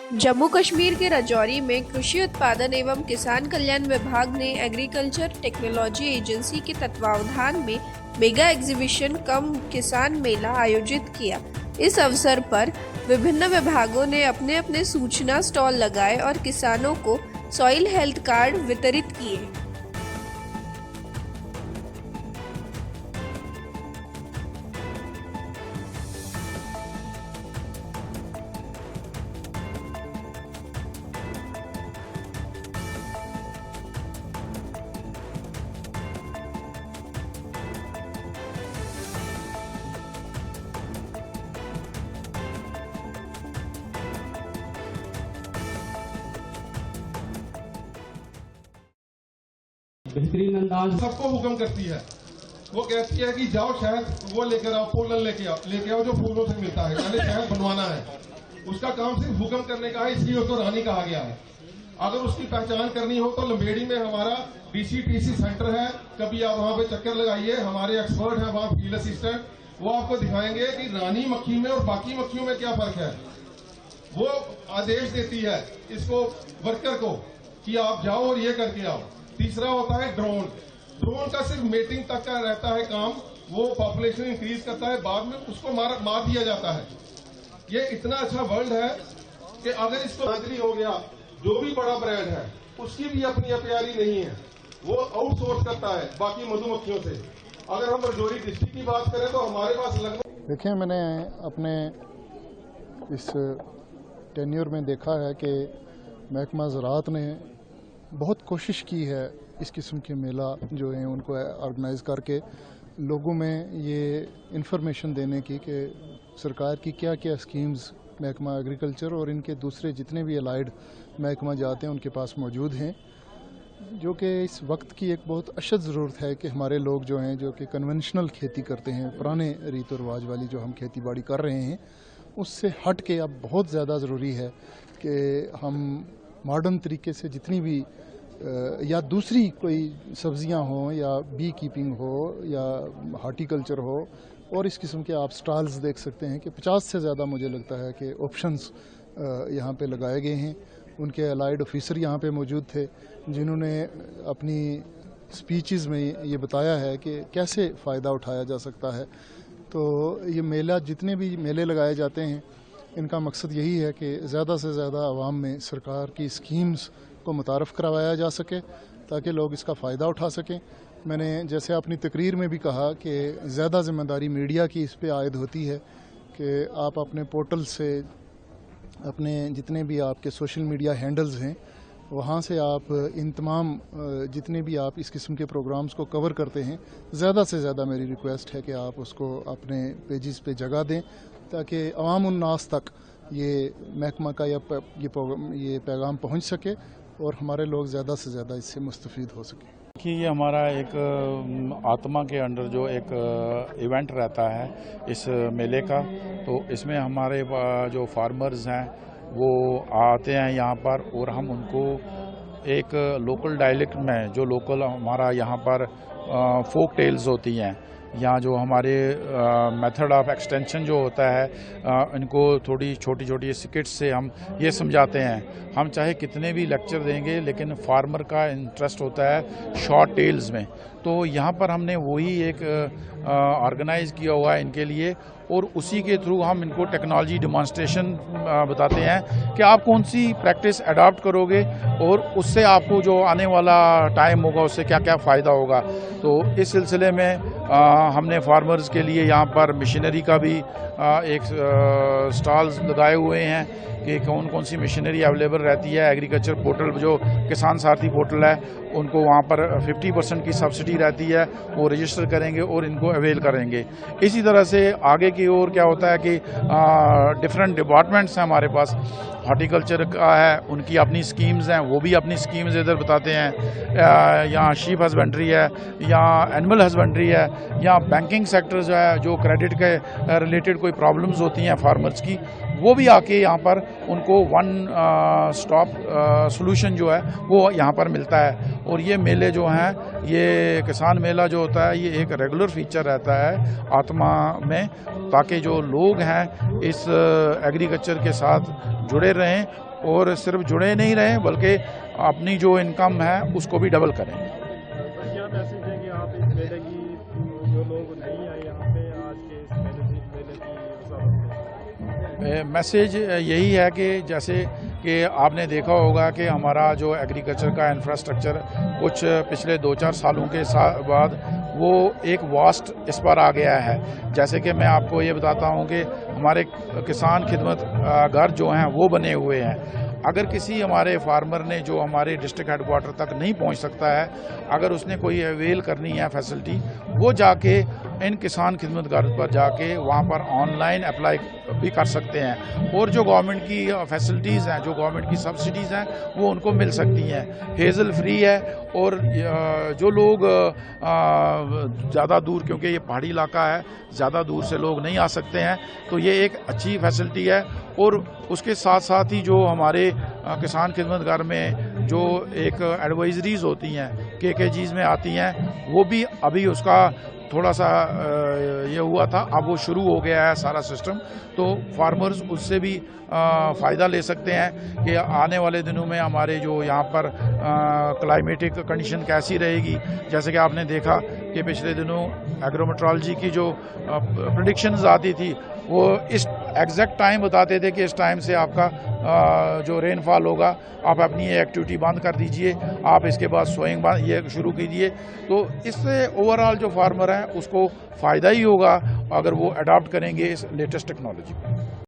जम्मू कश्मीर के राजौरी में कृषि उत्पादन एवं किसान कल्याण विभाग ने एग्रीकल्चर टेक्नोलॉजी एजेंसी के तत्वावधान में मेगा एग्जीबिशन कम किसान मेला आयोजित किया। इस अवसर पर विभिन्न विभागों ने अपने अपने सूचना स्टॉल लगाए और किसानों को सॉइल हेल्थ कार्ड वितरित किए। बेहतरीन अंदाज सबको हुक्म करती है। वो कहती है कि जाओ शहद वो लेकर आओ, पोलन लेके आओ जो फूलों से मिलता है, पहले शहद बनवाना है। उसका काम सिर्फ हुक्म करने का है, इसलिए उसको रानी कहा गया है। अगर उसकी पहचान करनी हो तो लंबेड़ी में हमारा डीसीटीसी सेंटर है, कभी आप वहां पे चक्कर लगाइए। हमारे एक्सपर्ट हैं वहां, फील्ड असिस्टेंट, वो आपको दिखाएंगे कि रानी मक्खी में और बाकी मक्खियों में क्या फर्क है। वो आदेश देती है इसको वर्कर को कि आप जाओ और ये करके आओ। तीसरा होता है ड्रोन। ड्रोन का सिर्फ मेटिंग तक का रहता है काम, वो पॉपुलेशन इंक्रीज करता है, बाद में उसको मार दिया जाता है। ये इतना अच्छा वर्ल्ड है कि अगर इसको हाजिरी हो गया, जो भी बड़ा ब्रांड है उसकी भी अपनी अपियारी नहीं है, वो आउटसोर्स करता है बाकी मधुमक्खियों से। अगर हम राजौरी डिस्ट्रिक्ट की बात करें तो हमारे पास लगभग देखिए, मैंने अपने इस टेन्योर में देखा है कि महकमा ज़राअत ने बहुत कोशिश की है इस किस्म के मेला जो हैं उनको ऑर्गेनाइज करके लोगों में ये इन्फॉर्मेशन देने की कि सरकार की क्या क्या स्कीम्स महकमा एग्रीकल्चर और इनके दूसरे जितने भी अलाइड महकमा जाते हैं उनके पास मौजूद हैं, जो कि इस वक्त की एक बहुत अशद ज़रूरत है कि हमारे लोग जो हैं जो कि कन्वेंशनल खेती करते हैं, पुराने रीत और रिवाज वाली जो हम खेती बाड़ी कर रहे हैं, उससे हट के अब बहुत ज़्यादा ज़रूरी है कि हम मॉडर्न तरीके से जितनी भी या दूसरी कोई सब्जियां हों या बी कीपिंग हो या हार्टिकल्चर हो, और इस किस्म के आप स्टॉल्स देख सकते हैं कि 50 से ज़्यादा मुझे लगता है कि ऑप्शंस यहाँ पे लगाए गए हैं। उनके अलाइड ऑफिसर यहाँ पे मौजूद थे जिन्होंने अपनी स्पीचेस में ये बताया है कि कैसे फ़ायदा उठाया जा सकता है। तो ये मेला, जितने भी मेले लगाए जाते हैं, इनका मकसद यही है कि ज़्यादा से ज़्यादा आवाम में सरकार की स्कीम्स को मुतारफ़ करवाया जा सके ताकि लोग इसका फ़ायदा उठा सकें। मैंने जैसे अपनी तकरीर में भी कहा कि ज़्यादा ज़िम्मेदारी मीडिया की इस पे आयद होती है कि आप अपने पोर्टल से, अपने जितने भी आपके सोशल मीडिया हैंडल्स हैं, वहाँ से आप इन तमाम जितने भी आप इस किस्म के प्रोग्राम्स को कवर करते हैं, ज़्यादा से ज़्यादा मेरी रिक्वेस्ट है कि आप उसको अपने पेजेस पे जगह दें ताकि अवाम उन्नास तक ये महकमा का ये पैगाम पहुँच सके और हमारे लोग ज़्यादा से ज़्यादा इससे मुस्तफ़ीद हो सकें। कि ये हमारा एक आत्मा के अंडर जो एक इवेंट रहता है इस मेले का, तो इसमें हमारे जो फार्मर्स हैं वो आते हैं यहाँ पर और हम उनको एक लोकल डायलेक्ट में, जो लोकल हमारा यहाँ पर फोक टेल्स होती हैं, यहाँ जो हमारे मेथड ऑफ एक्सटेंशन जो होता है, इनको थोड़ी छोटी छोटी स्किट्स से हम ये समझाते हैं। हम चाहे कितने भी लेक्चर देंगे लेकिन फार्मर का इंटरेस्ट होता है शॉर्ट टेल्स में, तो यहाँ पर हमने वही एक ऑर्गेनाइज किया हुआ है इनके लिए, और उसी के थ्रू हम इनको टेक्नोलॉजी डेमोन्स्ट्रेशन बताते हैं कि आप कौन सी प्रैक्टिस अडॉप्ट करोगे और उससे आपको जो आने वाला टाइम होगा उससे क्या क्या फ़ायदा होगा। तो इस सिलसिले में हमने फार्मर्स के लिए यहाँ पर मशीनरी का भी एक स्टॉल्स लगाए हुए हैं कि कौन कौन सी मशीनरी अवेलेबल रहती है। एग्रीकल्चर पोर्टल जो किसान सारथी पोर्टल है, उनको वहाँ पर 50% की सब्सिडी रहती है, वो रजिस्टर करेंगे और इनको अवेल करेंगे। इसी तरह से आगे की ओर क्या होता है कि डिफरेंट डिपार्टमेंट्स हैं हमारे पास, हॉर्टिकल्चर का है, उनकी अपनी स्कीम्स हैं, वो भी अपनी स्कीम्स इधर बताते हैं। यहाँ शीप हस्बेंड्री है, यहाँ एनिमल हस्बेंड्री है, यहाँ बैंकिंग सेक्टर जो है, जो क्रेडिट के रिलेटेड कोई प्रॉब्लम्स होती हैं फार्मर्स की, वो भी आके यहाँ पर उनको वन स्टॉप सॉल्यूशन जो है वो यहाँ पर मिलता है। और ये मेले जो हैं, ये किसान मेला जो होता है, ये एक रेगुलर फीचर रहता है आत्मा में, ताकि जो लोग हैं इस एग्रीकल्चर के साथ जुड़े रहें और सिर्फ जुड़े नहीं रहें बल्कि अपनी जो इनकम है उसको भी डबल करें। क्या मैसेज देंगे आप इस मेले की, जो लोग नहीं आए यहाँ पे आज के इस मेले की वजारत में? मैसेज यही है कि जैसे कि आपने देखा होगा कि हमारा जो एग्रीकल्चर का इंफ्रास्ट्रक्चर कुछ पिछले 2-4 सालों के बाद वो एक वास्ट इस पर आ गया है। जैसे कि मैं आपको ये बताता हूँ कि हमारे किसान खिदमत घर जो हैं वो बने हुए हैं। अगर किसी हमारे फार्मर ने जो हमारे डिस्ट्रिक्ट हेडक्वार्टर तक नहीं पहुंच सकता है, अगर उसने कोई अवेल करनी है फैसिलिटी, वो जाके इन किसान खिदमत घर पर जाके वहाँ पर ऑनलाइन अप्लाई भी कर सकते हैं और जो गवर्नमेंट की फैसिलिटीज़ हैं, जो गवर्नमेंट की सब्सिडीज़ हैं वो उनको मिल सकती हैं। हेज़ल फ्री है और जो लोग ज़्यादा दूर, क्योंकि ये पहाड़ी इलाका है, ज़्यादा दूर से लोग नहीं आ सकते हैं, तो ये एक अच्छी फैसिलिटी है। और उसके साथ साथ ही जो हमारे किसान खिदमत घर में जो एक एडवाइजरीज़ होती हैं KKGs में आती हैं, वो भी अभी उसका थोड़ा सा ये हुआ था, अब वो शुरू हो गया है सारा सिस्टम, तो फार्मर्स उससे भी फ़ायदा ले सकते हैं कि आने वाले दिनों में हमारे जो यहाँ पर क्लाइमेटिक कंडीशन कैसी रहेगी। जैसे कि आपने देखा कि पिछले दिनों एग्रोमेट्रोलॉजी की जो प्रेडिक्शंस आती थी वो इस एग्जैक्ट टाइम बताते थे कि इस टाइम से आपका जो रेनफॉल होगा, आप अपनी ये एक्टिविटी बंद कर दीजिए, आप इसके बाद सोइंग ये शुरू कीजिए। तो इससे ओवरऑल जो फार्मर हैं उसको फ़ायदा ही होगा अगर वो अडॉप्ट करेंगे इस लेटेस्ट टेक्नोलॉजी को।